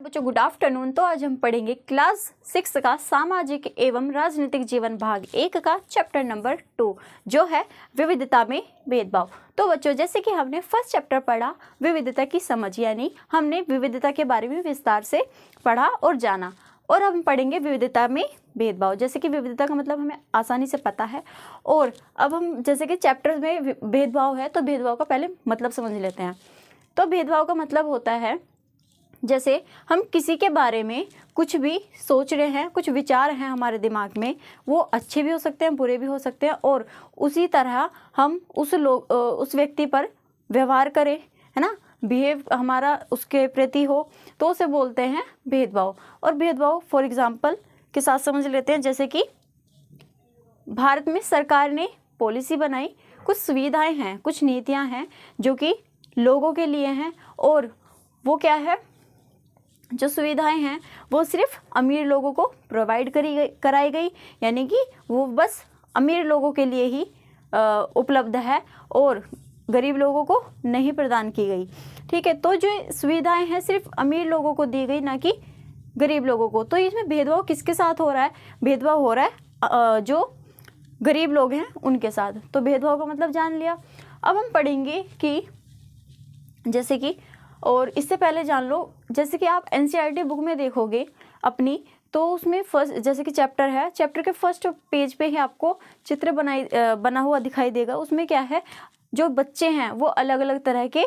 बच्चों good afternoon. तो आज हम पढ़ेंगे क्लास 6 का सामाजिक एवं राजनीतिक जीवन भाग 1 का चैप्टर नंबर 2 जो है विविधता में भेदभाव। तो बच्चों जैसे कि हमने फर्स्ट चैप्टर पढ़ा विविधता की समझ, यानी हमने विविधता के बारे में विस्तार से पढ़ा और जाना, और हम पढ़ेंगे विविधता में भेदभाव। जैसे कि विविधता का मतलब हमें आसानी से पता है, और अब हम जैसे कि चैप्टर में भेदभाव है तो भेदभाव का पहले मतलब समझ लेते हैं। तो भेदभाव का मतलब होता है जैसे हम किसी के बारे में कुछ भी सोच रहे हैं, कुछ विचार हैं हमारे दिमाग में, वो अच्छे भी हो सकते हैं, बुरे भी हो सकते हैं, और उसी तरह हम उस व्यक्ति पर व्यवहार करें, है ना, बिहेव हमारा उसके प्रति हो, तो उसे बोलते हैं भेदभाव। और भेदभाव फॉर एग्जांपल के साथ समझ लेते हैं। जैसे कि भारत में सरकार ने पॉलिसी बनाई, कुछ सुविधाएं हैं, कुछ नीतियां हैं जो कि लोगों के लिए हैं, और वो क्या है, जो सुविधाएं हैं वो सिर्फ अमीर लोगों को प्रोवाइड कराई गई, यानी कि वो बस अमीर लोगों के लिए ही उपलब्ध है और गरीब लोगों को नहीं प्रदान की गई। ठीक है, तो जो सुविधाएं हैं सिर्फ अमीर लोगों को दी गई, ना कि गरीब लोगों को। तो इसमें भेदभाव किसके साथ हो रहा है? भेदभाव हो रहा है जो गरीब लोग हैं उनके साथ। तो भेदभाव का मतलब जान लिया। अब हम पढ़ेंगे कि जैसे कि, और इससे पहले जान लो, जैसे कि आप एनसीईआरटी बुक में देखोगे अपनी, तो उसमें फर्स्ट जैसे कि चैप्टर है, चैप्टर के फर्स्ट पेज पे ही आपको चित्र बना हुआ दिखाई देगा। उसमें क्या है, जो बच्चे हैं वो अलग अलग तरह के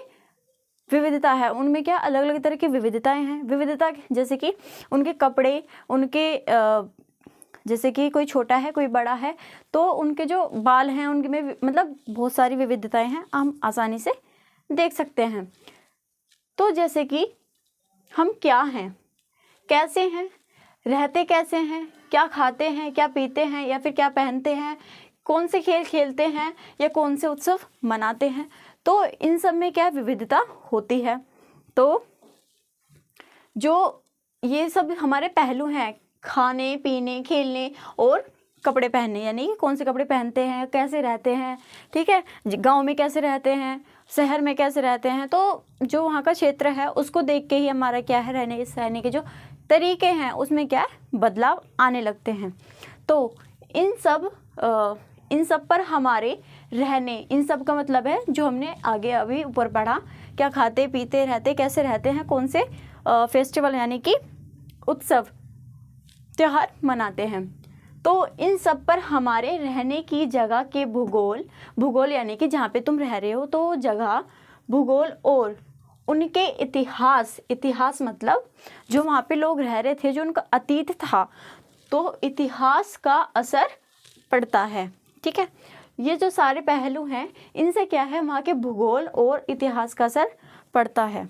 विविधता है, उनमें क्या अलग अलग तरह की विविधताएं हैं। विविधता जैसे कि उनके कपड़े, उनके जैसे कि कोई छोटा है कोई बड़ा है, तो उनके जो बाल हैं उनके में मतलब बहुत सारी विविधताएं हैं, हम आसानी से देख सकते हैं। तो जैसे कि हम क्या हैं, कैसे हैं, रहते कैसे हैं, क्या खाते हैं, क्या पीते हैं, या फिर क्या पहनते हैं, कौन से खेल खेलते हैं, या कौन से उत्सव मनाते हैं, तो इन सब में क्या विविधता होती है। तो जो ये सब हमारे पहलू हैं, खाने पीने, खेलने और कपड़े पहनने, यानी कि कौन से कपड़े पहनते हैं, कैसे रहते हैं, ठीक है, गांव में कैसे रहते हैं, शहर में कैसे रहते हैं, तो जो वहाँ का क्षेत्र है उसको देख के ही हमारा क्या है, रहने सहने के जो तरीके हैं उसमें क्या है, बदलाव आने लगते हैं। तो इन सब पर हमारे रहने, इन सब का मतलब है जो हमने आगे अभी ऊपर पढ़ा, क्या खाते पीते रहते, कैसे रहते हैं, कौन से फेस्टिवल यानी कि उत्सव त्योहार मनाते हैं। तो इन सब पर हमारे रहने की जगह के भूगोल यानी कि जहाँ पे तुम रह रहे हो तो जगह, भूगोल, और उनके इतिहास मतलब जो वहाँ पे लोग रह रहे थे, जो उनका अतीत था, तो इतिहास का असर पड़ता है। ठीक है, ये जो सारे पहलू हैं इनसे क्या है, वहाँ के भूगोल और इतिहास का असर पड़ता है।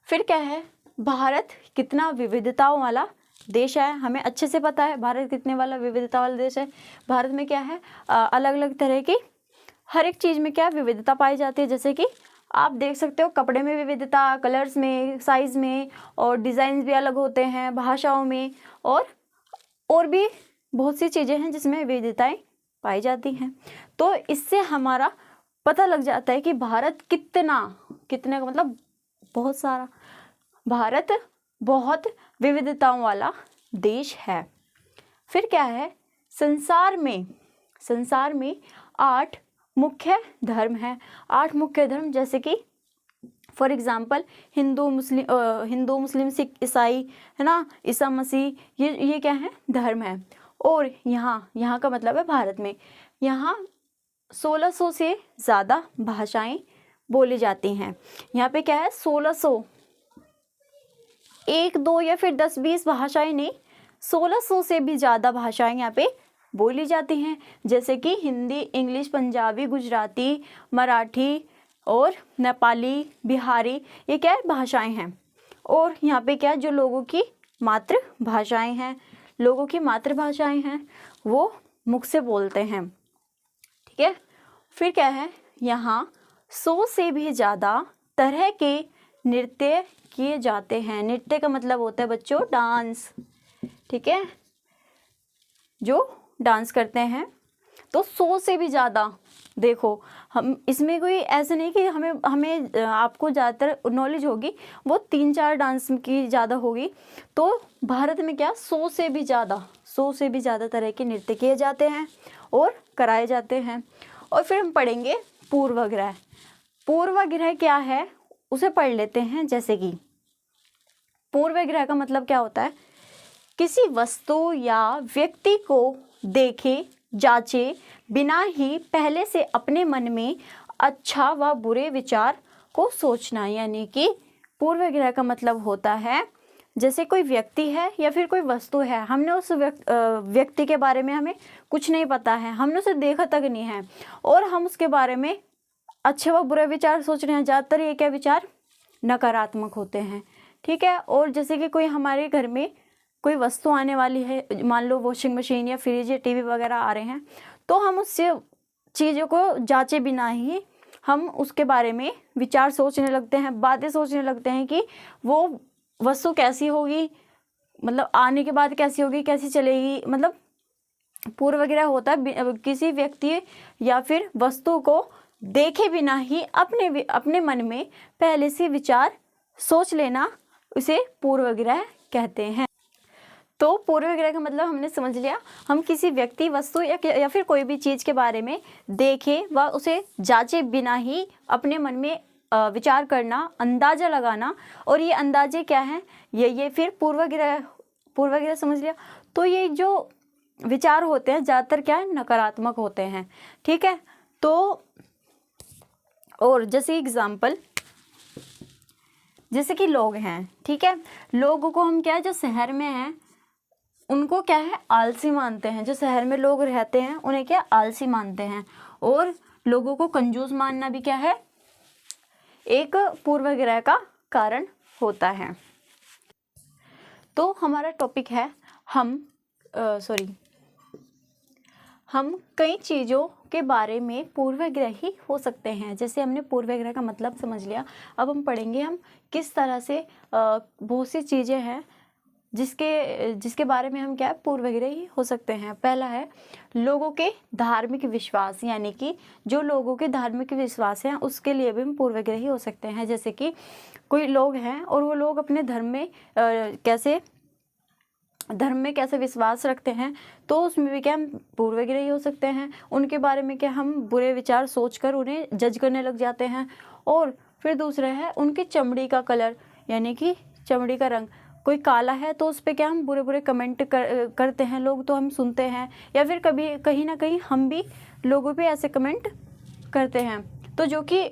फिर क्या है, भारत कितना विविधताओं वाला देश है, हमें अच्छे से पता है भारत कितने वाला विविधता वाला देश है। भारत में क्या है, अलग अलग तरह की हर एक चीज़ में क्या विविधता पाई जाती है। जैसे कि आप देख सकते हो कपड़े में विविधता, कलर्स में, साइज़ में, और डिज़ाइन भी अलग होते हैं, भाषाओं में, और भी बहुत सी चीज़ें हैं जिसमें विविधताएं पाई जाती हैं। तो इससे हमारा पता लग जाता है कि भारत कितने का मतलब बहुत सारा, भारत बहुत विविधताओं वाला देश है। फिर क्या है, संसार में 8 मुख्य धर्म हैं। 8 मुख्य धर्म जैसे कि फॉर एग्जांपल हिंदू मुस्लिम सिख ईसाई, है ना, ईसा मसीह, ये क्या है, धर्म है। और यहाँ का मतलब है भारत में यहाँ 1600 से ज़्यादा भाषाएं बोली जाती हैं। यहाँ पे क्या है, 1600, 1 2 या फिर 10 20 भाषाएं नहीं, 1600 से भी ज़्यादा भाषाएं यहाँ पे बोली जाती हैं। जैसे कि हिंदी, इंग्लिश, पंजाबी, गुजराती, मराठी और नेपाली, बिहारी, ये क्या है, भाषाएं हैं। और यहाँ पे क्या है, जो लोगों की मातृभाषाएं हैं वो मुख से बोलते हैं। ठीक है, फिर क्या है, यहाँ 100 से भी ज़्यादा तरह के नृत्य किए जाते हैं। नृत्य का मतलब होता है बच्चों डांस। ठीक है, जो डांस करते हैं, तो 100 से भी ज़्यादा देखो हम इसमें कोई ऐसा नहीं कि हमें आपको ज़्यादातर नॉलेज होगी वो 3-4 डांस की ज़्यादा होगी। तो भारत में क्या 100 से भी ज़्यादा तरह के नृत्य किए जाते हैं और कराए जाते हैं। और फिर हम पढ़ेंगे पूर्वग्रह। पूर्वग्रह क्या है उसे पढ़ लेते हैं। जैसे कि पूर्वग्रह का मतलब क्या होता है, किसी वस्तु या व्यक्ति को देखे जांचे बिना ही पहले से अपने मन में अच्छा व बुरे विचार को सोचना। यानी कि पूर्वग्रह का मतलब होता है जैसे कोई व्यक्ति है या फिर कोई वस्तु है, हमने उस व्यक्ति के बारे में हमें कुछ नहीं पता है, हमने उसे देखा तक नहीं है और हम उसके बारे में अच्छे व बुरे विचार सोच रहे हैं। ज़्यादातर ये क्या विचार नकारात्मक होते हैं, ठीक है। और जैसे कि कोई हमारे घर में कोई वस्तु आने वाली है, मान लो वॉशिंग मशीन या फ्रिज या टीवी वगैरह आ रहे हैं, तो हम उससे चीज़ों को जांचे बिना ही हम उसके बारे में विचार सोचने लगते हैं, बातें सोचने लगते हैं कि वो वस्तु कैसी होगी, मतलब आने के बाद कैसी होगी, कैसी चलेगी। मतलब पूर्वग्रह होता है किसी व्यक्ति या फिर वस्तु को देखे बिना ही अपने मन में पहले से विचार सोच लेना, उसे पूर्वग्रह कहते हैं। तो पूर्वग्रह का मतलब हमने समझ लिया, हम किसी व्यक्ति वस्तु या फिर कोई भी चीज़ के बारे में देखे व उसे जांचे बिना ही अपने मन में विचार करना, अंदाज़ा लगाना। और ये अंदाजे क्या हैं, ये फिर पूर्वग्रह समझ लिया। तो ये जो विचार होते हैं ज़्यादातर क्या है, नकारात्मक होते हैं, ठीक है। तो और जैसे एग्जाम्पल, जैसे कि लोग हैं, ठीक है, लोगों को हम क्या है, जो शहर में हैं उनको क्या है, आलसी मानते हैं। जो शहर में लोग रहते हैं उन्हें क्या, आलसी मानते हैं। और लोगों को कंजूस मानना भी क्या है, एक पूर्वग्रह का कारण होता है। तो हमारा टॉपिक है हम कई चीज़ों के बारे में पूर्वग्रही हो सकते हैं। जैसे हमने पूर्वग्रह का मतलब समझ लिया, अब हम पढ़ेंगे हम किस तरह से बहुत सी चीज़ें हैं जिसके बारे में हम क्या पूर्वग्रही हो सकते हैं। पहला है लोगों के धार्मिक विश्वास, यानी कि जो लोगों के धार्मिक विश्वास हैं उसके लिए भी हम पूर्वग्रही हो सकते हैं। जैसे कि कोई लोग हैं और वो लोग अपने धर्म में कैसे विश्वास रखते हैं, तो उसमें भी क्या हम पूर्वग्रही हो सकते हैं। उनके बारे में क्या हम बुरे विचार सोचकर उन्हें जज करने लग जाते हैं। और फिर दूसरा है उनकी चमड़ी का कलर, यानी कि चमड़ी का रंग, कोई काला है तो उस पर क्या हम बुरे बुरे कमेंट करते हैं लोग, तो हम सुनते हैं। या फिर कभी कहीं ना कहीं हम भी लोगों पे ऐसे कमेंट करते हैं, तो जो कि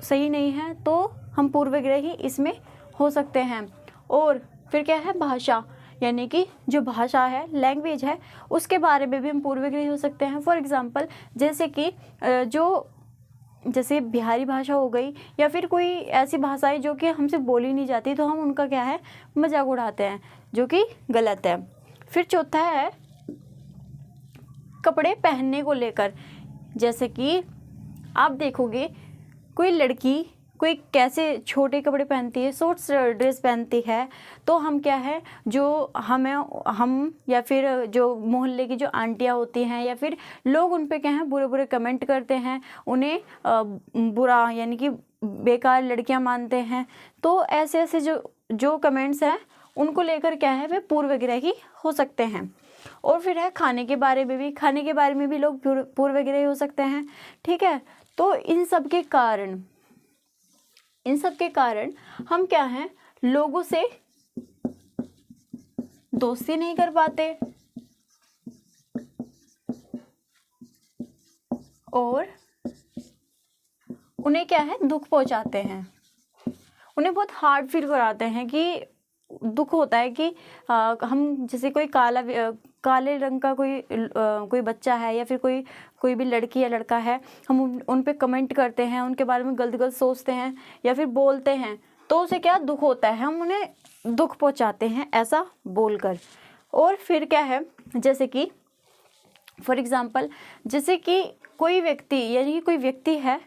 सही नहीं है, तो हम पूर्वग्रही इसमें हो सकते हैं। और फिर क्या है भाषा, यानी कि जो भाषा है, लैंग्वेज है, उसके बारे में भी हम पूर्वग्रही हो सकते हैं। फॉर एग्जांपल जैसे कि जैसे बिहारी भाषा हो गई या फिर कोई ऐसी भाषाएं जो कि हमसे बोली नहीं जाती, तो हम उनका क्या है मजाक उड़ाते हैं, जो कि गलत है। फिर चौथा है कपड़े पहनने को लेकर। जैसे कि आप देखोगे कोई लड़की कोई कैसे छोटे कपड़े पहनती है, शॉर्ट्स ड्रेस पहनती है, तो हम क्या है, जो हम या फिर जो मोहल्ले की जो आंटियाँ होती हैं या फिर लोग उन पे क्या है बुरे बुरे कमेंट करते हैं, उन्हें बुरा यानी कि बेकार लड़कियां मानते हैं। तो ऐसे ऐसे जो कमेंट्स हैं उनको लेकर क्या है वे पूर्वग्रही हो सकते हैं। और फिर है खाने के बारे में भी लोग पूर्वग्रही हो सकते हैं, ठीक है। तो इन सब के कारण हम क्या हैं, लोगों से दोस्ती नहीं कर पाते और उन्हें क्या है दुख पहुंचाते हैं, उन्हें बहुत हार्ड फील कराते हैं कि दुख होता है कि हम जैसे कोई काले रंग का कोई बच्चा है या फिर कोई भी लड़की या लड़का है, हम उन पे कमेंट करते हैं, उनके बारे में गलत सोचते हैं या फिर बोलते हैं, तो उसे क्या दुख होता है, हम उन्हें दुख पहुंचाते हैं ऐसा बोलकर। और फिर क्या है, जैसे कि फॉर एग्जांपल जैसे कि कोई व्यक्ति है,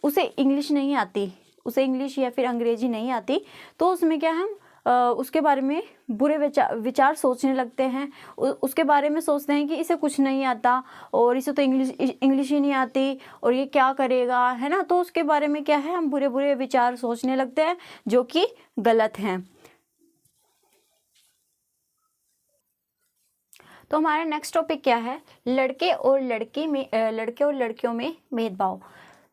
उसे इंग्लिश नहीं आती, उसे इंग्लिश या फिर अंग्रेजी नहीं आती, तो उसमें क्या हम उसके बारे में बुरे विचार सोचने लगते हैं, उसके बारे में सोचते हैं कि इसे कुछ नहीं आता और इसे तो इंग्लिश ही नहीं आती और ये क्या करेगा, है ना। तो उसके बारे में क्या है, हम बुरे बुरे विचार सोचने लगते हैं जो कि गलत हैं। तो हमारा नेक्स्ट टॉपिक क्या है, लड़के और लड़कियों में भेदभाव।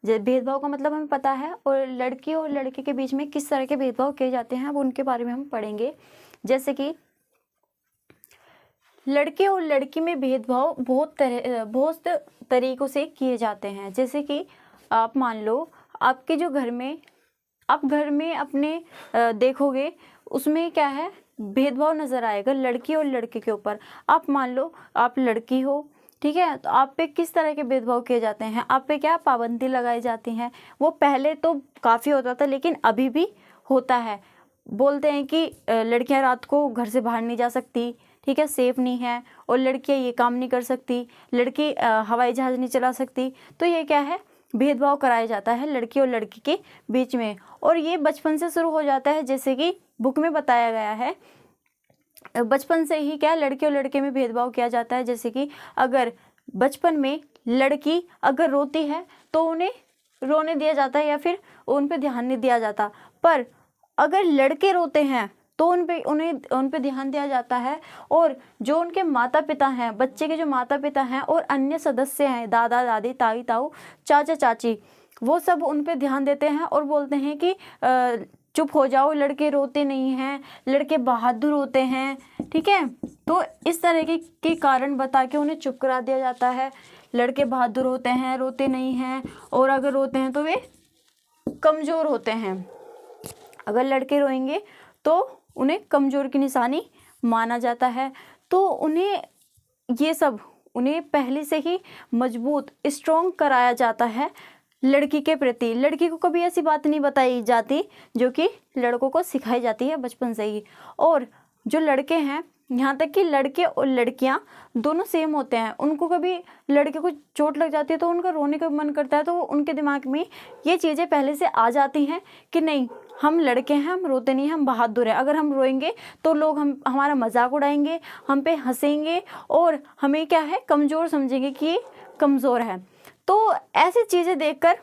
भेदभाव का मतलब हमें पता है, और लड़की और लड़के के बीच में किस तरह के भेदभाव किए जाते हैं अब उनके बारे में हम पढ़ेंगे। जैसे कि लड़के और लड़की में भेदभाव बहुत तरीकों से किए जाते हैं। जैसे कि आप मान लो आपके जो घर में, आप घर में अपने देखोगे उसमें क्या है, भेदभाव नज़र आएगा लड़की और लड़के के ऊपर। आप मान लो आप लड़की हो, ठीक है, तो आप पे किस तरह के भेदभाव किए जाते हैं, आप पे क्या पाबंदी लगाई जाती हैं। वो पहले तो काफ़ी होता था लेकिन अभी भी होता है। बोलते हैं कि लड़कियां रात को घर से बाहर नहीं जा सकती, ठीक है, सेफ नहीं है, और लड़कियां ये काम नहीं कर सकती, लड़की हवाई जहाज़ नहीं चला सकती। तो ये क्या है, भेदभाव कराया जाता है लड़की और लड़की के बीच में, और ये बचपन से शुरू हो जाता है। जैसे कि बुक में बताया गया है, बचपन से ही क्या लड़के और लड़के में भेदभाव किया जाता है। जैसे कि अगर बचपन में लड़की अगर रोती है तो उन्हें रोने दिया जाता है या फिर उन पे ध्यान नहीं दिया जाता, पर अगर लड़के रोते हैं तो उन पे ध्यान दिया जाता है। और जो उनके माता पिता हैं, बच्चे के जो माता पिता हैं और अन्य सदस्य हैं, दादा दादी, ताई ताऊ, चाचा चाची, वो सब उन पे ध्यान देते हैं और बोलते हैं कि चुप हो जाओ, लड़के रोते नहीं हैं, लड़के बहादुर होते हैं, ठीक है। तो इस तरह के कारण बता के उन्हें चुप करा दिया जाता है। लड़के बहादुर होते हैं, रोते नहीं हैं, और अगर रोते हैं तो वे कमज़ोर होते हैं। अगर लड़के रोएंगे तो उन्हें कमज़ोर की निशानी माना जाता है। तो उन्हें पहले से ही मजबूत, स्ट्रॉन्ग कराया जाता है लड़की के प्रति। लड़की को कभी ऐसी बात नहीं बताई जाती जो कि लड़कों को सिखाई जाती है बचपन से ही। और जो लड़के हैं, यहाँ तक कि लड़के और लड़कियाँ दोनों सेम होते हैं, उनको कभी लड़के को चोट लग जाती है तो उनका रोने का मन करता है, तो उनके दिमाग में ये चीज़ें पहले से आ जाती हैं कि नहीं, हम लड़के हैं, हम रोते नहीं, हम बहादुर हैं। अगर हम रोएंगे तो लोग हमारा मजाक उड़ाएंगे, हम पे हंसेंगे और हमें क्या है, कमज़ोर समझेंगे कि ये कमज़ोर है। तो ऐसी चीज़ें देखकर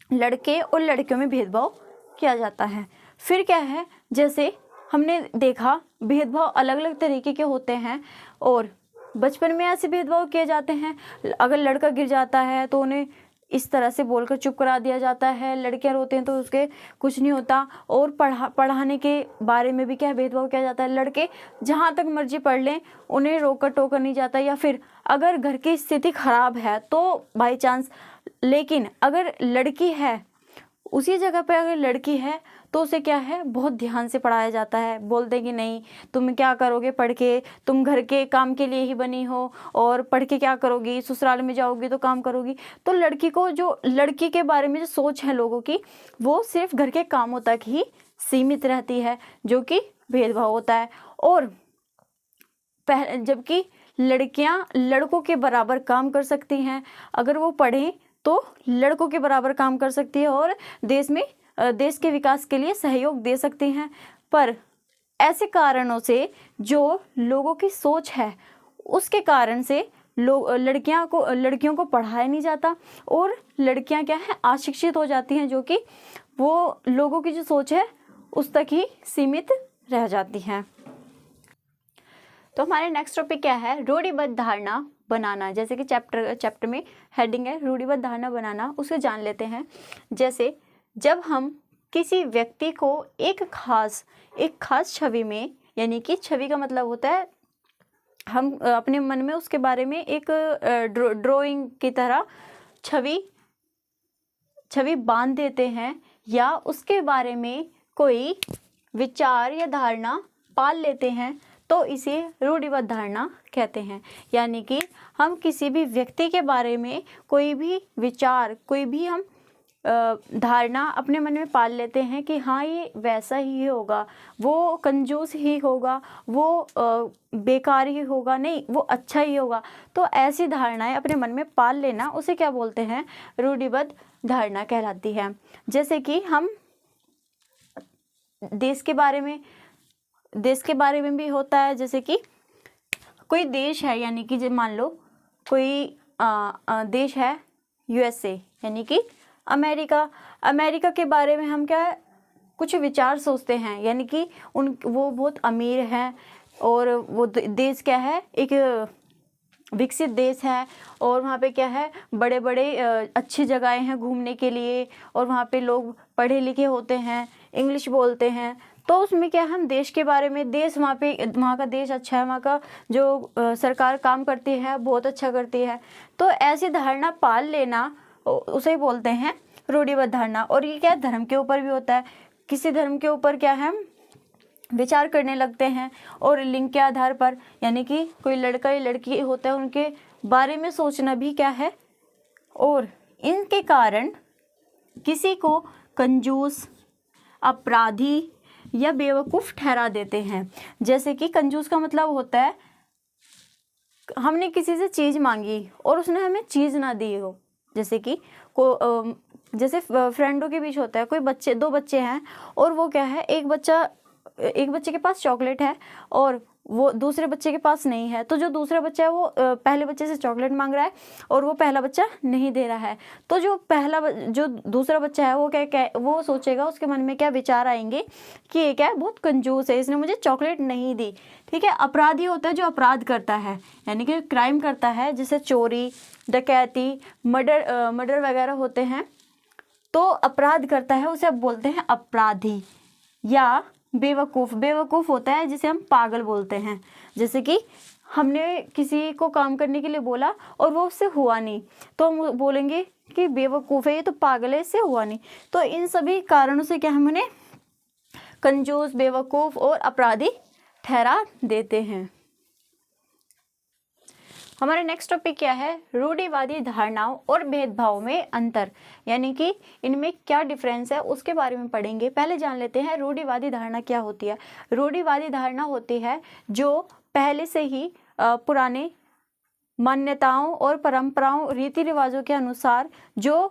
लड़के और लड़कियों में भेदभाव किया जाता है। फिर क्या है, जैसे हमने देखा भेदभाव अलग अलग तरीके के होते हैं, और बचपन में ऐसे भेदभाव किए जाते हैं। अगर लड़का गिर जाता है तो उन्हें इस तरह से बोलकर चुप करा दिया जाता है, लड़कियां रोते हैं तो उसके कुछ नहीं होता। और पढ़ाने के बारे में भी क्या भेदभाव किया जाता है, लड़के जहाँ तक मर्जी पढ़ लें, उन्हें रोकर टोकर नहीं जाता। या फिर अगर घर की स्थिति खराब है तो बाई चांस, लेकिन अगर लड़की है, उसी जगह पे अगर लड़की है तो उसे क्या है, बहुत ध्यान से पढ़ाया जाता है। बोलते हैं कि नहीं, तुम क्या करोगे पढ़ के, तुम घर के काम के लिए ही बनी हो, और पढ़ के क्या करोगी, ससुराल में जाओगी तो काम करोगी। तो लड़की को, जो लड़की के बारे में जो सोच है लोगों की, वो सिर्फ घर के कामों तक ही सीमित रहती है, जो कि भेदभाव होता है। और जबकि लड़कियां लड़कों के बराबर काम कर सकती हैं, अगर वो पढ़ें तो लड़कों के बराबर काम कर सकती है और देश के विकास के लिए सहयोग दे सकती हैं। पर ऐसे कारणों से जो लोगों की सोच है, उसके कारण से लड़कियों को पढ़ाया नहीं जाता, और लड़कियां क्या है, अशिक्षित हो जाती हैं, जो कि वो लोगों की जो सोच है उस तक ही सीमित रह जाती हैं। तो हमारे नेक्स्ट टॉपिक क्या है, रूढ़िबद्ध धारणा बनाना। जैसे कि चैप्टर में हेडिंग है रूढ़िबद्ध धारणा बनाना, उसे जान लेते हैं। जैसे जब हम किसी व्यक्ति को एक खास छवि में, यानी कि छवि का मतलब होता है हम अपने मन में उसके बारे में एक ड्राइंग की तरह छवि बांध देते हैं, या उसके बारे में कोई विचार या धारणा पाल लेते हैं, तो इसे रूढ़िबद्ध धारणा कहते हैं। यानी कि हम किसी भी व्यक्ति के बारे में कोई भी विचार, कोई भी हम धारणा अपने मन में पाल लेते हैं कि हाँ, ये वैसा ही होगा, वो कंजूस ही होगा, वो बेकार ही होगा, नहीं वो अच्छा ही होगा। तो ऐसी धारणाएं अपने मन में पाल लेना, उसे क्या बोलते हैं, रूढ़िबद्ध धारणा कहलाती है। जैसे कि हम देश के बारे में देश के बारे में भी होता है, जैसे कि कोई देश है, यानी कि मान लो कोई देश है USA, यानी कि अमेरिका के बारे में हम क्या कुछ विचार सोचते हैं, यानी कि वो बहुत अमीर हैं और वो देश क्या है, एक विकसित देश है और वहाँ पे क्या है, बड़े बड़े अच्छी जगहें हैं घूमने के लिए और वहाँ पे लोग पढ़े लिखे होते हैं, इंग्लिश बोलते हैं। तो उसमें क्या, हम देश के बारे में, देश वहाँ का देश अच्छा है, वहाँ का जो सरकार काम करती है बहुत अच्छा करती है, तो ऐसी धारणा पाल लेना उसे बोलते हैं रूढ़िबद्ध धारणा। और ये क्या, धर्म के ऊपर भी होता है, किसी धर्म के ऊपर क्या है, विचार करने लगते हैं और लिंग के आधार पर, यानी कि कोई लड़का या लड़की होता है उनके बारे में सोचना भी क्या है, और इनके कारण किसी को कंजूस, अपराधी या बेवकूफ़ ठहरा देते हैं। जैसे कि कंजूस का मतलब होता है हमने किसी से चीज़ मांगी और उसने हमें चीज़ ना दी हो, जैसे कि जैसे फ्रेंडों के बीच होता है, कोई दो बच्चे हैं और वो क्या है, एक बच्चे के पास चॉकलेट है और वो दूसरे बच्चे के पास नहीं है, तो जो दूसरा बच्चा है वो पहले बच्चे से चॉकलेट मांग रहा है और वो पहला बच्चा नहीं दे रहा है। तो जो दूसरा बच्चा है वो क्या वो सोचेगा, उसके मन में क्या विचार आएंगे कि ये क्या है, बहुत कंजूस है, इसने मुझे चॉकलेट नहीं दी। ठीक है। अपराधी होता है जो अपराध करता है, यानी कि क्राइम करता है, जैसे चोरी, डकैती, मर्डर वगैरह होते हैं, तो अपराध करता है उसे अब बोलते हैं अपराधी। या बेवकूफ़ होता है जिसे हम पागल बोलते हैं, जैसे कि हमने किसी को काम करने के लिए बोला और वो उससे हुआ नहीं, तो हम बोलेंगे कि बेवकूफ़ है, ये तो पागल है, इससे हुआ नहीं। तो इन सभी कारणों से क्या हम उन्हें कंजूस, बेवकूफ़ और अपराधी ठहरा देते हैं। हमारा नेक्स्ट टॉपिक क्या है, रूढ़िवादी धारणाओं और भेदभाव में अंतर, यानी कि इनमें क्या डिफरेंस है उसके बारे में पढ़ेंगे। पहले जान लेते हैं रूढ़िवादी धारणा क्या होती है। रूढ़िवादी धारणा होती है जो पहले से ही पुराने मान्यताओं और परंपराओं, रीति रिवाजों के अनुसार जो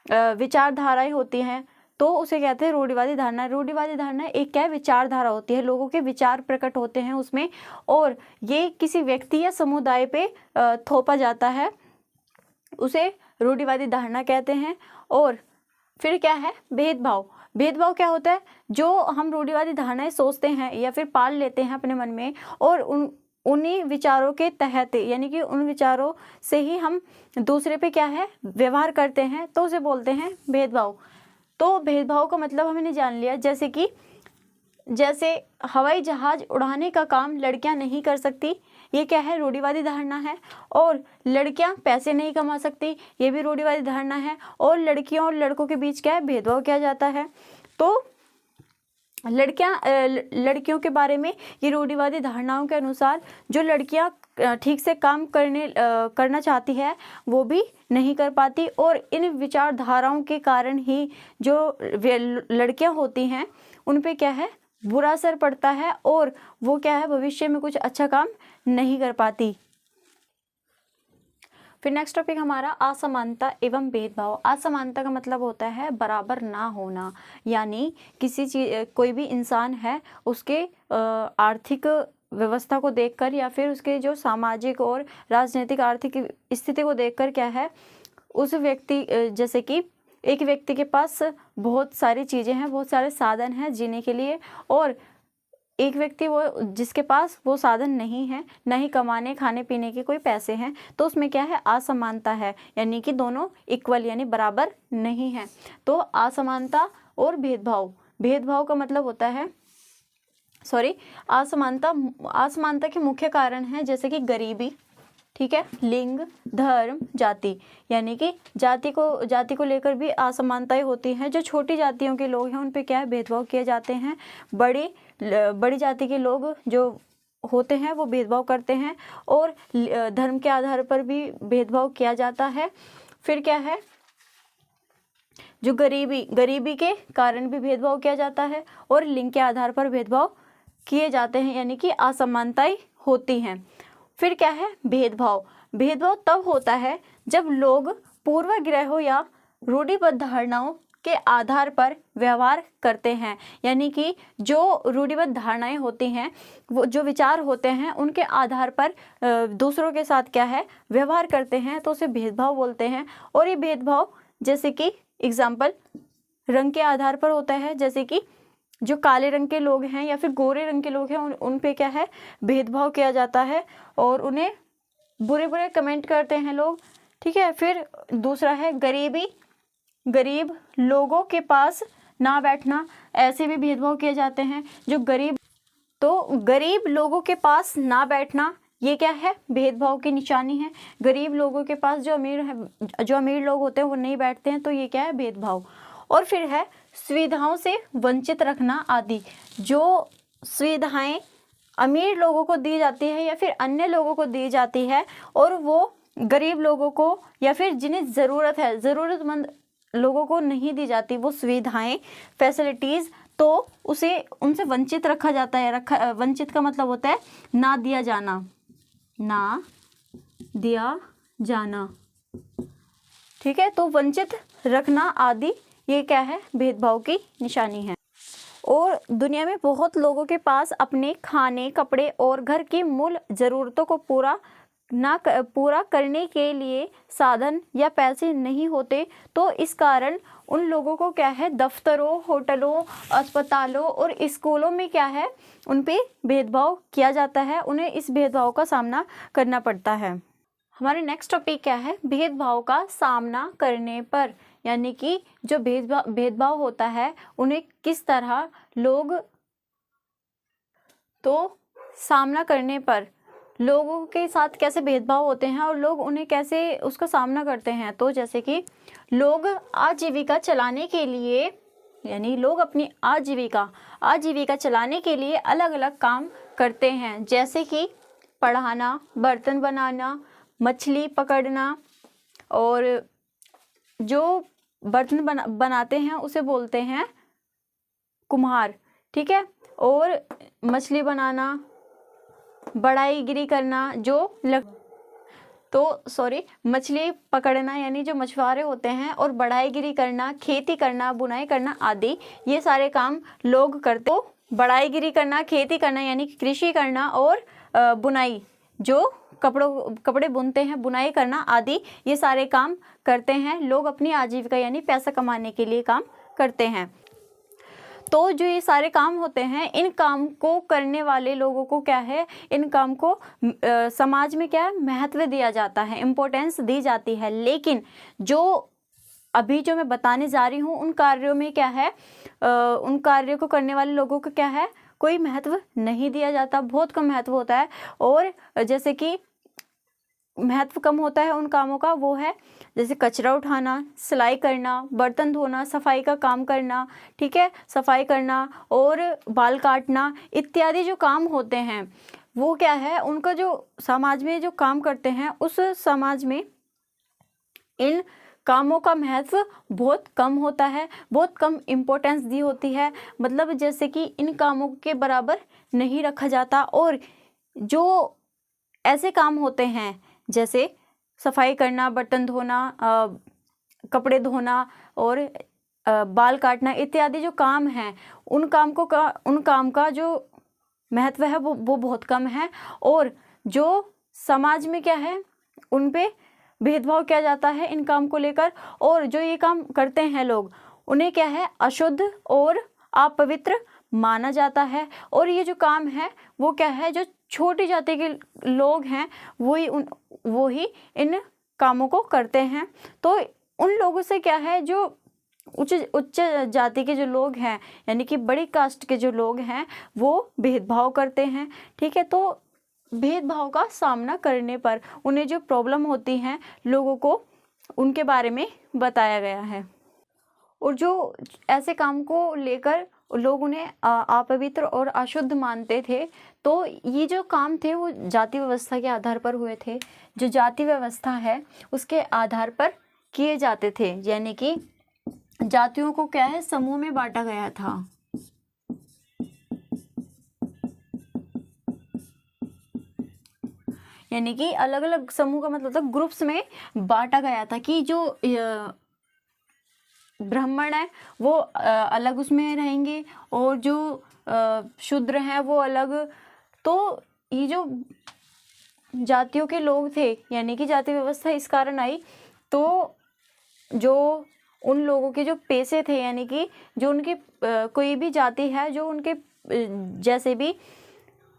विचारधाराएं होती हैं, तो उसे कहते हैं रूढ़िवादी धारणा। रूढ़िवादी धारणा एक क्या विचारधारा होती है, लोगों के विचार प्रकट होते हैं उसमें, और ये किसी व्यक्ति या समुदाय पे थोपा जाता है, उसे रूढ़िवादी धारणा कहते हैं। और फिर क्या है, भेदभाव क्या होता है, जो हम रूढ़िवादी धारणाएं सोचते हैं या फिर पाल लेते हैं अपने मन में, और उन्हीं विचारों के तहत, यानी कि उन विचारों से ही हम दूसरे पे क्या है व्यवहार करते हैं, तो उसे बोलते हैं भेदभाव। तो भेदभाव का मतलब हमने जान लिया, जैसे हवाई जहाज उड़ाने का काम लड़कियां नहीं कर सकती, ये क्या है, रूढ़िवादी धारणा है। और लड़कियां पैसे नहीं कमा सकती, ये भी रूढ़िवादी धारणा है। और लड़कियों और लड़कों के बीच क्या है, भेदभाव किया जाता है। तो लड़कियों के बारे में ये रूढ़िवादी धारणाओं के अनुसार जो लड़कियां ठीक से काम करना चाहती है वो भी नहीं कर पाती, और इन विचारधाराओं के कारण ही जो लड़कियां होती हैं उन पे क्या है बुरा असर पड़ता है, और वो क्या है भविष्य में कुछ अच्छा काम नहीं कर पाती। फिर नेक्स्ट टॉपिक हमारा असमानता एवं भेदभाव। असमानता का मतलब होता है बराबर ना होना, यानी कोई भी इंसान है उसके आर्थिक व्यवस्था को देखकर या फिर उसके जो सामाजिक और राजनीतिक आर्थिक स्थिति को देखकर क्या है, उस व्यक्ति जैसे कि एक व्यक्ति के पास बहुत सारी चीज़ें हैं, बहुत सारे साधन हैं जीने के लिए, और एक व्यक्ति वो जिसके पास वो साधन नहीं है, न ही कमाने खाने पीने के कोई पैसे हैं, तो उसमें क्या है असमानता है, यानी कि दोनों इक्वल यानी बराबर नहीं है। तो असमानता और भेदभाव का मतलब होता है असमानता के मुख्य कारण है जैसे कि गरीबी, ठीक है, लिंग, धर्म, जाति, यानी कि जाति को लेकर भी असमानताएं होती हैं। जो छोटी जातियों के लोग हैं उन पे क्या है भेदभाव किए जाते हैं, बड़ी जाति के लोग जो होते हैं वो भेदभाव करते हैं, और धर्म के आधार पर भी भेदभाव किया जाता है। फिर क्या है, जो गरीबी के कारण भी भेदभाव किया जाता है, और लिंग के आधार पर भेदभाव किए जाते हैं, यानी कि असमानताएं होती हैं। फिर क्या है, भेदभाव तब होता है जब लोग पूर्वाग्रहों या रूढ़िबद्ध धारणाओं के आधार पर व्यवहार करते हैं, यानी कि जो रूढ़िबद्ध धारणाएं होती हैं, वो जो विचार होते हैं, उनके आधार पर दूसरों के साथ क्या है व्यवहार करते हैं, तो उसे भेदभाव बोलते हैं। और ये भेदभाव जैसे कि एग्जाम्पल रंग के आधार पर होता है, जैसे कि जो काले रंग के लोग हैं या फिर गोरे रंग के लोग हैं उन पे क्या है भेदभाव किया जाता है और उन्हें बुरे बुरे कमेंट करते हैं लोग, ठीक है। फिर दूसरा है गरीबी, गरीब लोगों के पास ना बैठना, ऐसे भी भेदभाव किए जाते हैं। जो गरीब, तो गरीब लोगों के पास ना बैठना ये क्या है भेदभाव की निशानी है। गरीब लोगों के पास जो अमीर लोग होते हैं वो नहीं बैठते हैं, तो ये क्या है भेदभाव। और फिर है सुविधाओं से वंचित रखना आदि। जो सुविधाएं अमीर लोगों को दी जाती है या फिर अन्य लोगों को दी जाती है और वो गरीब लोगों को या फिर जिन्हें ज़रूरत है, ज़रूरतमंद लोगों को नहीं दी जाती वो सुविधाएं, फैसिलिटीज़, तो उसे उनसे वंचित रखा जाता है। वंचित का मतलब होता है ना दिया जाना, ना दिया जाना, ठीक है। तो वंचित रखना आदि ये क्या है भेदभाव की निशानी है। और दुनिया में बहुत लोगों के पास अपने खाने, कपड़े और घर की मूल ज़रूरतों को पूरा करने के लिए साधन या पैसे नहीं होते, तो इस कारण उन लोगों को क्या है दफ्तरों, होटलों, अस्पतालों और स्कूलों में क्या है उन पे भेदभाव किया जाता है, उन्हें इस भेदभाव का सामना करना पड़ता है। हमारे नेक्स्ट टॉपिक क्या है भेदभाव का सामना करने पर, यानी कि जो भेदभाव होता है उन्हें किस तरह लोग, तो सामना करने पर लोगों के साथ कैसे भेदभाव होते हैं और लोग उन्हें कैसे उसका सामना करते हैं। तो जैसे कि लोग आजीविका चलाने के लिए, यानी लोग अपनी आजीविका चलाने के लिए अलग अलग काम करते हैं, जैसे कि पढ़ाना, बर्तन बनाना, मछली पकड़ना, और जो बर्तन बनाते हैं उसे बोलते हैं कुम्हार, ठीक है। और मछली बनाना, बढ़ाईगिरी करना, मछली पकड़ना यानी जो मछुआरे होते हैं, और बढ़ाईगिरी करना, खेती करना, बुनाई करना आदि ये सारे काम लोग करते। तो बढ़ाईगिरी करना, खेती करना यानी कृषि करना, और बुनाई जो कपड़े बुनते हैं, बुनाई करना आदि ये सारे काम करते हैं लोग अपनी आजीविका यानी पैसा कमाने के लिए काम करते हैं। तो जो ये सारे काम होते हैं, इन काम को करने वाले लोगों को क्या है, इन काम को समाज में क्या है महत्व दिया जाता है, इम्पोर्टेंस दी जाती है। लेकिन जो अभी जो मैं बताने जा रही हूँ उन कार्यों में क्या है, उन कार्यों को करने वाले लोगों को क्या है कोई महत्व नहीं दिया जाता, बहुत कम महत्व होता है। और जैसे कि महत्व कम होता है उन कामों का, वो है जैसे कचरा उठाना, सिलाई करना, बर्तन धोना, सफाई का काम करना, ठीक है, सफाई करना और बाल काटना इत्यादि जो काम होते हैं वो क्या है उनका जो समाज में जो काम करते हैं उस समाज में इन कामों का महत्व बहुत कम होता है, बहुत कम इम्पोर्टेंस दी होती है, मतलब जैसे कि इन कामों के बराबर नहीं रखा जाता। और जो ऐसे काम होते हैं जैसे सफाई करना, बर्तन धोना, कपड़े धोना और बाल काटना इत्यादि जो काम हैं उन काम का जो महत्व है वो बहुत कम है। और जो समाज में क्या है उन पे भेदभाव किया जाता है इन काम को लेकर, और जो ये काम करते हैं लोग उन्हें क्या है अशुद्ध और अपवित्र माना जाता है। और ये जो काम है वो क्या है जो छोटी जाति के लोग हैं वो ही इन कामों को करते हैं। तो उन लोगों से क्या है जो उच्च जाति के जो लोग हैं यानी कि बड़ी कास्ट के जो लोग हैं वो भेदभाव करते हैं, ठीक है। तो भेदभाव का सामना करने पर उन्हें जो प्रॉब्लम होती हैं लोगों को उनके बारे में बताया गया है। और जो ऐसे काम को लेकर लोग उन्हें अपवित्र और अशुद्ध मानते थे, तो ये जो काम थे वो जाति व्यवस्था के आधार पर हुए थे। जो जाति व्यवस्था है उसके आधार पर किए जाते थे, यानी कि जातियों को क्या है समूह में बांटा गया था। यानी कि अलग अलग समूह का मतलब था ग्रुप्स में बांटा गया था कि जो ब्राह्मण है वो अलग उसमें रहेंगे, और जो शूद्र हैं वो अलग। तो ये जो जातियों के लोग थे, यानी कि जाति व्यवस्था इस कारण आई, तो जो उन लोगों के जो पेशे थे, यानी कि जो उनकी कोई भी जाति है, जो उनके जैसे भी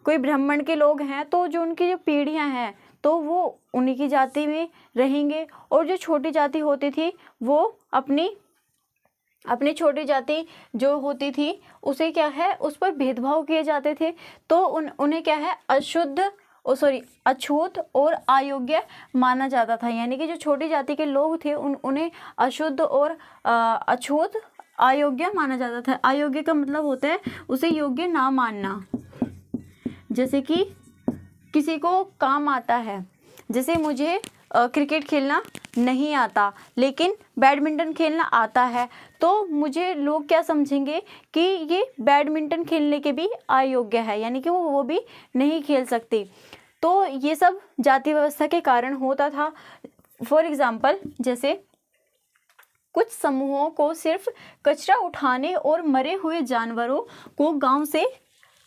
कोई ब्राह्मण के लोग हैं, तो जो उनकी जो पीढ़ियां हैं तो वो उन्हीं की जाति में रहेंगे, और जो छोटी जाति होती थी वो अपनी छोटी जाति जो होती थी उसे क्या है, उस पर भेदभाव किए जाते थे। तो उन्हें क्या है, अछूत और अयोग्य माना जाता था। यानी कि जो छोटी जाति के लोग थे उन्हें अशुद्ध और अछूत, अयोग्य माना जाता था। अयोग्य का मतलब होता है उसे योग्य ना मानना। जैसे कि किसी को काम आता है, जैसे मुझे क्रिकेट खेलना नहीं आता लेकिन बैडमिंटन खेलना आता है, तो मुझे लोग क्या समझेंगे कि ये बैडमिंटन खेलने के भी अयोग्य है, यानी कि वो भी नहीं खेल सकती। तो ये सब जाति व्यवस्था के कारण होता था। फॉर एग्जाम्पल, जैसे कुछ समूहों को सिर्फ कचरा उठाने और मरे हुए जानवरों को गांव से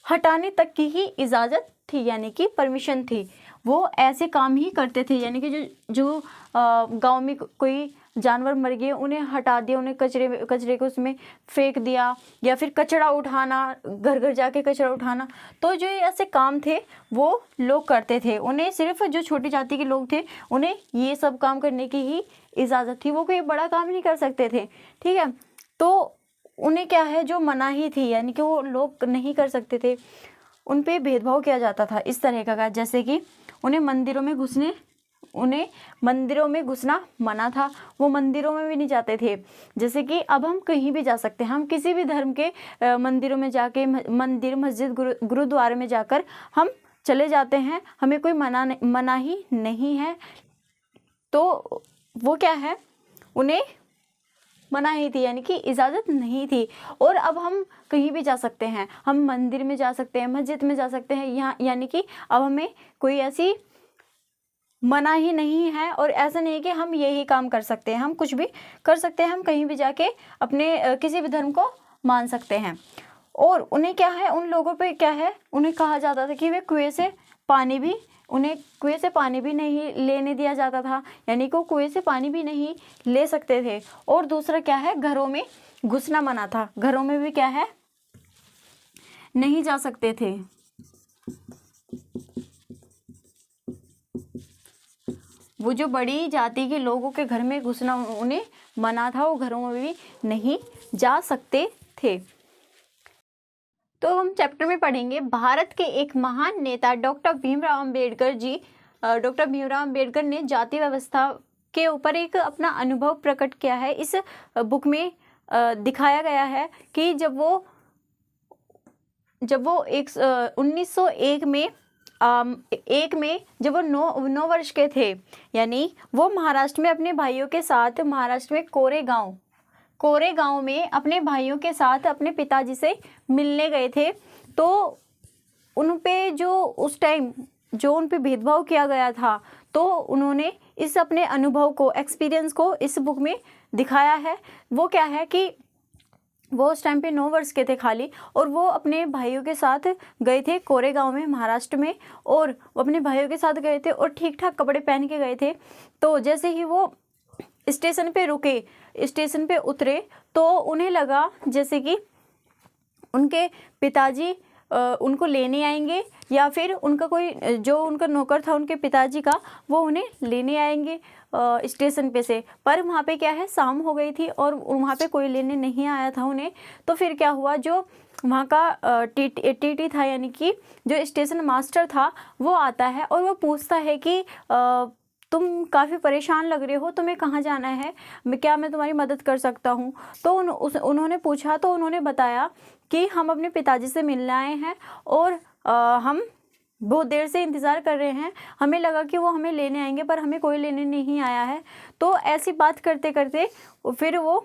हटाने तक की ही इजाज़त थी, यानी कि परमिशन थी। वो ऐसे काम ही करते थे, यानी कि जो गांव में कोई जानवर मर गए उन्हें हटा दिया, उन्हें कचरे को उसमें फेंक दिया, या फिर कचरा उठाना, घर घर जाके कचरा उठाना। तो जो ऐसे काम थे वो लोग करते थे। उन्हें सिर्फ जो छोटी जाति के लोग थे उन्हें ये सब काम करने की ही इजाज़त थी, वो कोई बड़ा काम नहीं कर सकते थे। ठीक है, तो उन्हें क्या है, जो मनाही थी, यानी कि वो लोग नहीं कर सकते थे, उन पे भेदभाव किया जाता था इस तरह का। जैसे कि उन्हें मंदिरों में घुसना मना था, वो मंदिरों में भी नहीं जाते थे। जैसे कि अब हम कहीं भी जा सकते हैं, हम किसी भी धर्म के मंदिरों में जाके, मंदिर, मस्जिद, गुरुद्वारे में जाकर हम चले जाते हैं, हमें कोई मनाही नहीं है। तो वो क्या है, उन्हें मनाही थी, यानी कि इजाज़त नहीं थी। और अब हम कहीं भी जा सकते हैं, हम मंदिर में जा सकते हैं, मस्जिद में जा सकते हैं, यहाँ यानी कि अब हमें कोई ऐसी मनाही नहीं है। और ऐसा नहीं है कि हम यही काम कर सकते हैं, हम कुछ भी कर सकते हैं, हम कहीं भी जाके अपने किसी भी धर्म को मान सकते हैं। और उन्हें क्या है, उन लोगों पे क्या है, उन्हें कहा जाता था कि वे कुएं से पानी भी नहीं लेने दिया जाता था, यानी कि वो कुएं से पानी भी नहीं ले सकते थे। और दूसरा क्या है, घरों में घुसना मना था, घरों में भी क्या है, नहीं जा सकते थे। वो जो बड़ी जाति के लोगों के घर में घुसना उन्हें मना था, वो घरों में भी नहीं जा सकते थे। तो हम चैप्टर में पढ़ेंगे भारत के एक महान नेता डॉक्टर भीमराव अंबेडकर जी। डॉक्टर भीमराव अंबेडकर ने जाति व्यवस्था के ऊपर एक अपना अनुभव प्रकट किया है। इस बुक में दिखाया गया है कि जब वो 1901 में जब वो 9 वर्ष के थे, यानी वो महाराष्ट्र में अपने भाइयों के साथ, महाराष्ट्र में कोरेगांव में अपने भाइयों के साथ अपने पिताजी से मिलने गए थे। तो उन पे जो उस टाइम जो उन पे भेदभाव किया गया था, तो उन्होंने इस अपने अनुभव को, एक्सपीरियंस को इस बुक में दिखाया है। वो क्या है कि वो उस टाइम पे 9 वर्ष के थे खाली, और वो अपने भाइयों के साथ गए थे कोरेगांव में, महाराष्ट्र में। और वो अपने भाइयों के साथ गए थे और ठीक ठाक कपड़े पहन के गए थे। तो जैसे ही वो स्टेशन पे रुके, स्टेशन पे उतरे, तो उन्हें लगा जैसे कि उनके पिताजी उनको लेने आएंगे, या फिर उनका कोई जो उनका नौकर था उनके पिताजी का, वो उन्हें लेने आएंगे स्टेशन पे से। पर वहाँ पे क्या है, शाम हो गई थी और वहाँ पे कोई लेने नहीं आया था उन्हें। तो फिर क्या हुआ, जो वहाँ का टीटी था, यानी कि जो स्टेशन मास्टर था, वो आता है और वो पूछता है कि तुम काफ़ी परेशान लग रहे हो, तुम्हें कहाँ जाना है, क्या मैं तुम्हारी मदद कर सकता हूँ। तो उन्होंने पूछा, तो उन्होंने बताया कि हम अपने पिताजी से मिलने आए हैं और हम बहुत देर से इंतज़ार कर रहे हैं, हमें लगा कि वो हमें लेने आएंगे, पर हमें कोई लेने नहीं आया है। तो ऐसी बात करते करते फिर वो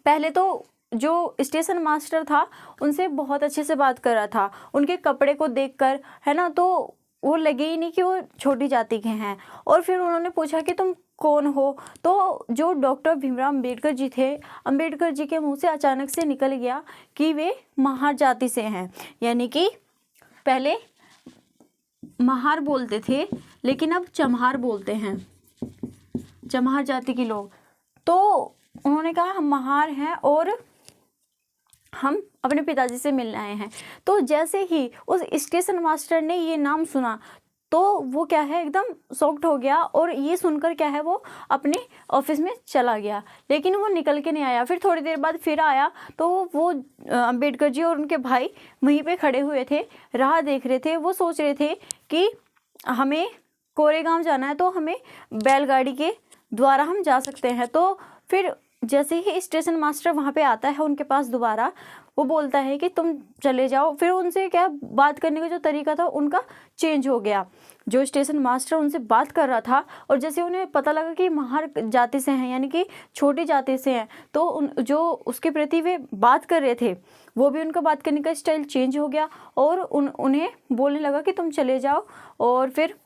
पहले तो जो स्टेशन मास्टर था उनसे बहुत अच्छे से बात कर रहा था, उनके कपड़े को देखकर, है ना, तो वो लगे ही नहीं कि वो छोटी जाति के हैं। और फिर उन्होंने पूछा कि तुम कौन हो? तो जो डॉक्टर भीमराव अंबेडकर जी थे, अंबेडकर जी के मुंह से अचानक से निकल गया कि वे महार जाति से हैं। यानी कि पहले महार बोलते थे लेकिन अब चमहार बोलते हैं, चमहार जाति के लोग। तो उन्होंने कहा हम महार हैं और हम अपने पिताजी से मिलने आए हैं। तो जैसे ही उस स्टेशन मास्टर ने ये नाम सुना तो वो क्या है एकदम शॉक्ड हो गया और ये सुनकर क्या है वो अपने ऑफिस में चला गया, लेकिन वो निकल के नहीं आया। फिर थोड़ी देर बाद फिर आया तो वो अंबेडकर जी और उनके भाई वहीं पे खड़े हुए थे, राह देख रहे थे। वो सोच रहे थे कि हमें कोरेगांव जाना है तो हमें बैलगाड़ी के द्वारा हम जा सकते हैं। तो फिर जैसे ही स्टेशन मास्टर वहाँ पे आता है उनके पास दोबारा, वो बोलता है कि तुम चले जाओ। फिर उनसे क्या बात करने का जो तरीका था उनका चेंज हो गया। जो स्टेशन मास्टर उनसे बात कर रहा था और जैसे उन्हें पता लगा कि महार जाति से हैं यानी कि छोटी जाति से हैं, तो जो उसके प्रति वे बात कर रहे थे वो भी उनका बात करने का स्टाइल चेंज हो गया और उन्हें बोलने लगा कि तुम चले जाओ। और फिर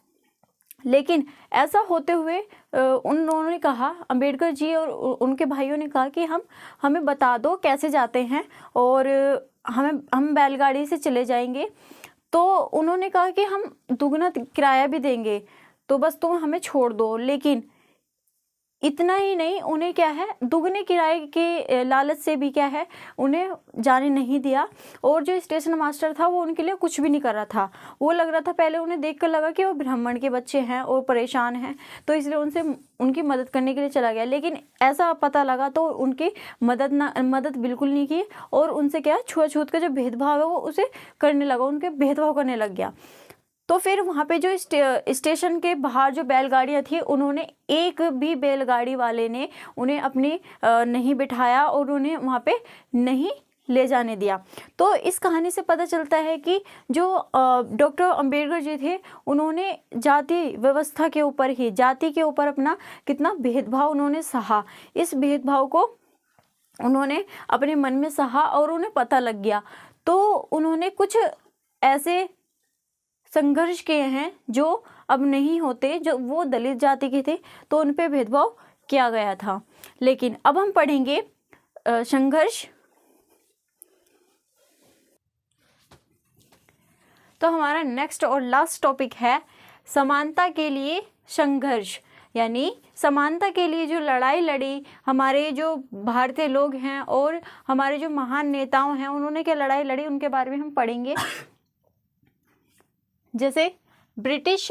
लेकिन ऐसा होते हुए उन्होंने ने कहा, अंबेडकर जी और उनके भाइयों ने कहा कि हमें बता दो कैसे जाते हैं और हम बैलगाड़ी से चले जाएंगे। तो उन्होंने कहा कि हम दुगना किराया भी देंगे, तो बस तुम हमें छोड़ दो। लेकिन इतना ही नहीं, उन्हें क्या है दुगने किराए के लालच से भी क्या है उन्हें जाने नहीं दिया। और जो स्टेशन मास्टर था वो उनके लिए कुछ भी नहीं कर रहा था। वो लग रहा था, पहले उन्हें देखकर लगा कि वो ब्राह्मण के बच्चे हैं और परेशान हैं, तो इसलिए उनकी मदद करने के लिए चला गया। लेकिन ऐसा पता लगा तो उनकी मदद बिल्कुल नहीं की और उनसे क्या छुआछूत का जो भेदभाव है वो उसे करने लगा, उनके भेदभाव करने लग गया। तो फिर वहाँ पे जो स्टेशन के बाहर जो बैलगाड़ियाँ थी, उन्होंने एक भी बैलगाड़ी वाले ने उन्हें अपनी नहीं बिठाया और उन्हें वहाँ पे नहीं ले जाने दिया। तो इस कहानी से पता चलता है कि जो डॉक्टर अंबेडकर जी थे उन्होंने जाति व्यवस्था के ऊपर ही, जाति के ऊपर अपना कितना भेदभाव उन्होंने सहा। इस भेदभाव को उन्होंने अपने मन में सहा और उन्हें पता लग गया। तो उन्होंने कुछ ऐसे संघर्ष किए हैं जो अब नहीं होते। जो वो दलित जाति के थे तो उन पे भेदभाव किया गया था। लेकिन अब हम पढ़ेंगे संघर्ष। तो हमारा नेक्स्ट और लास्ट टॉपिक है समानता के लिए संघर्ष। यानी समानता के लिए जो लड़ाई लड़ी हमारे जो भारतीय लोग हैं और हमारे जो महान नेताओं हैं, उन्होंने क्या लड़ाई लड़ी उनके बारे में हम पढ़ेंगे। जैसे ब्रिटिश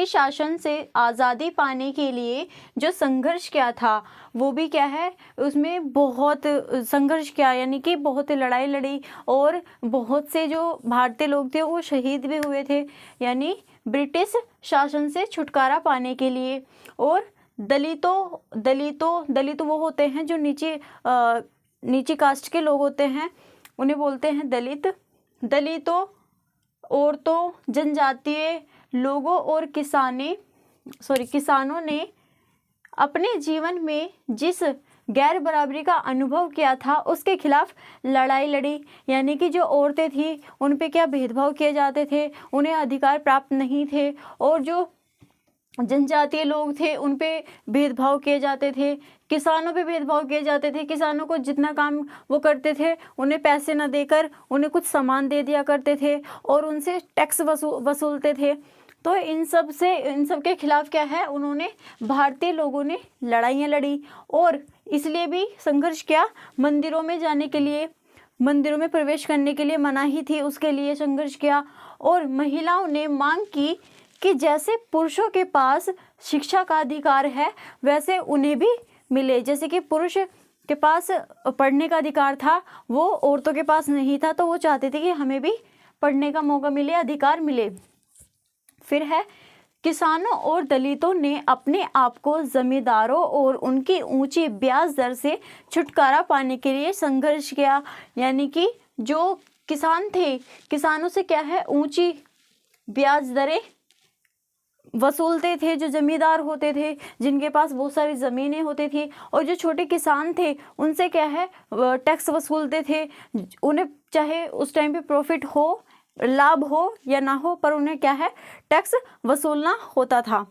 शासन से आज़ादी पाने के लिए जो संघर्ष किया था वो भी क्या है, उसमें बहुत संघर्ष किया, यानी कि बहुत लड़ाई लड़ी और बहुत से जो भारतीय लोग थे वो शहीद भी हुए थे, यानी ब्रिटिश शासन से छुटकारा पाने के लिए। और दलितों वो होते हैं जो नीची कास्ट के लोग होते हैं, उन्हें बोलते हैं दलितों, औरतों, जनजातीय लोगों और किसानों ने अपने जीवन में जिस गैर बराबरी का अनुभव किया था उसके खिलाफ लड़ाई लड़ी। यानी कि जो औरतें थी उन पे क्या भेदभाव किए जाते थे, उन्हें अधिकार प्राप्त नहीं थे, और जो जनजातीय लोग थे उन पे भेदभाव किए जाते थे, किसानों पे भेदभाव किए जाते थे। किसानों को जितना काम वो करते थे उन्हें पैसे न देकर उन्हें कुछ सामान दे दिया करते थे और उनसे टैक्स वसूलते थे। तो इन सब के खिलाफ क्या है, उन्होंने भारतीय लोगों ने लड़ाइयाँ लड़ी और इसलिए भी संघर्ष किया। मंदिरों में जाने के लिए, मंदिरों में प्रवेश करने के लिए मनाही थी, उसके लिए संघर्ष किया। और महिलाओं ने मांग की कि जैसे पुरुषों के पास शिक्षा का अधिकार है वैसे उन्हें भी मिले। जैसे कि पुरुष के पास पढ़ने का अधिकार था वो औरतों के पास नहीं था, तो वो चाहते थे कि हमें भी पढ़ने का मौका मिले, अधिकार मिले। फिर है किसानों और दलितों ने अपने आप को जमींदारों और उनकी ऊंची ब्याज दर से छुटकारा पाने के लिए संघर्ष किया। यानी कि जो किसान थे, किसानों से क्या है ऊंची ब्याज दरें वसूलते थे, जो जमींदार होते थे जिनके पास बहुत सारी ज़मीनें होती थी, और जो छोटे किसान थे उनसे क्या है टैक्स वसूलते थे। उन्हें चाहे उस टाइम पे प्रॉफिट हो, लाभ हो या ना हो, पर उन्हें क्या है टैक्स वसूलना होता था।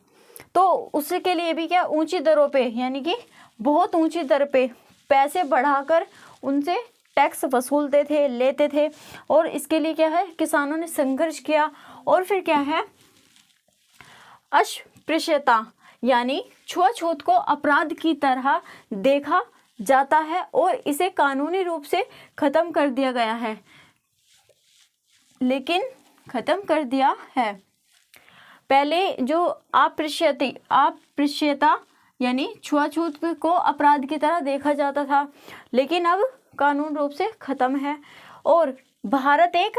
तो उसके लिए भी क्या ऊंची दरों पे, यानी कि बहुत ऊंची दर पे पैसे बढ़ाकर उनसे टैक्स वसूलते थे, लेते थे। और इसके लिए क्या है, किसानों ने संघर्ष किया। और फिर क्या है, अस्पृश्यता यानी छुआछूत को अपराध की तरह देखा जाता है और इसे कानूनी रूप से खत्म कर दिया गया है, लेकिन खत्म कर दिया है। पहले जो अस्पृश्यता यानी छुआछूत को अपराध की तरह देखा जाता था, लेकिन अब कानून रूप से खत्म है। और भारत एक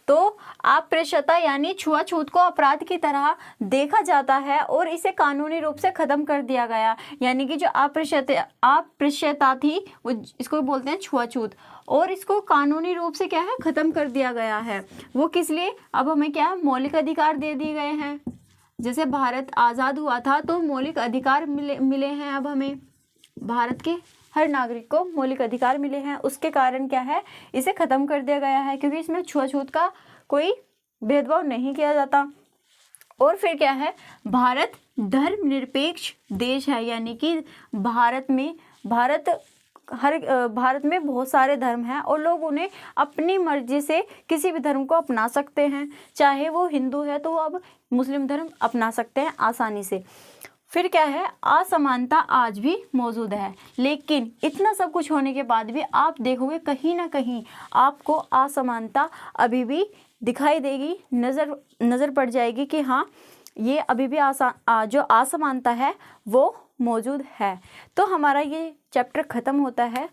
तो अस्पृश्यता यानी छुआछूत को अपराध की तरह देखा जाता है और इसे कानूनी रूप से खत्म कर दिया गया। यानी कि जो अस्पृश्यता थी वो, इसको बोलते हैं छुआछूत, और इसको कानूनी रूप से क्या है, खत्म कर दिया गया है। वो किस लिए, अब हमें क्या मौलिक अधिकार दे दिए गए हैं। जैसे भारत आज़ाद हुआ था तो मौलिक अधिकार मिले हैं, अब हमें भारत के हर नागरिक को मौलिक अधिकार मिले हैं। उसके कारण क्या है, इसे खत्म कर दिया गया है, क्योंकि इसमें छुआछूत का कोई भेदभाव नहीं किया जाता। और फिर क्या है, भारत धर्मनिरपेक्ष देश है, यानी कि भारत में बहुत सारे धर्म हैं और लोग उन्हें अपनी मर्जी से किसी भी धर्म को अपना सकते हैं। चाहे वो हिंदू है तो वो अब मुस्लिम धर्म अपना सकते हैं आसानी से। फिर क्या है, असमानता आज भी मौजूद है, लेकिन इतना सब कुछ होने के बाद भी आप देखोगे कहीं ना कहीं आपको असमानता अभी भी दिखाई देगी, नज़र पड़ जाएगी कि हाँ ये अभी भी जो असमानता है वो मौजूद है। तो हमारा ये चैप्टर ख़त्म होता है।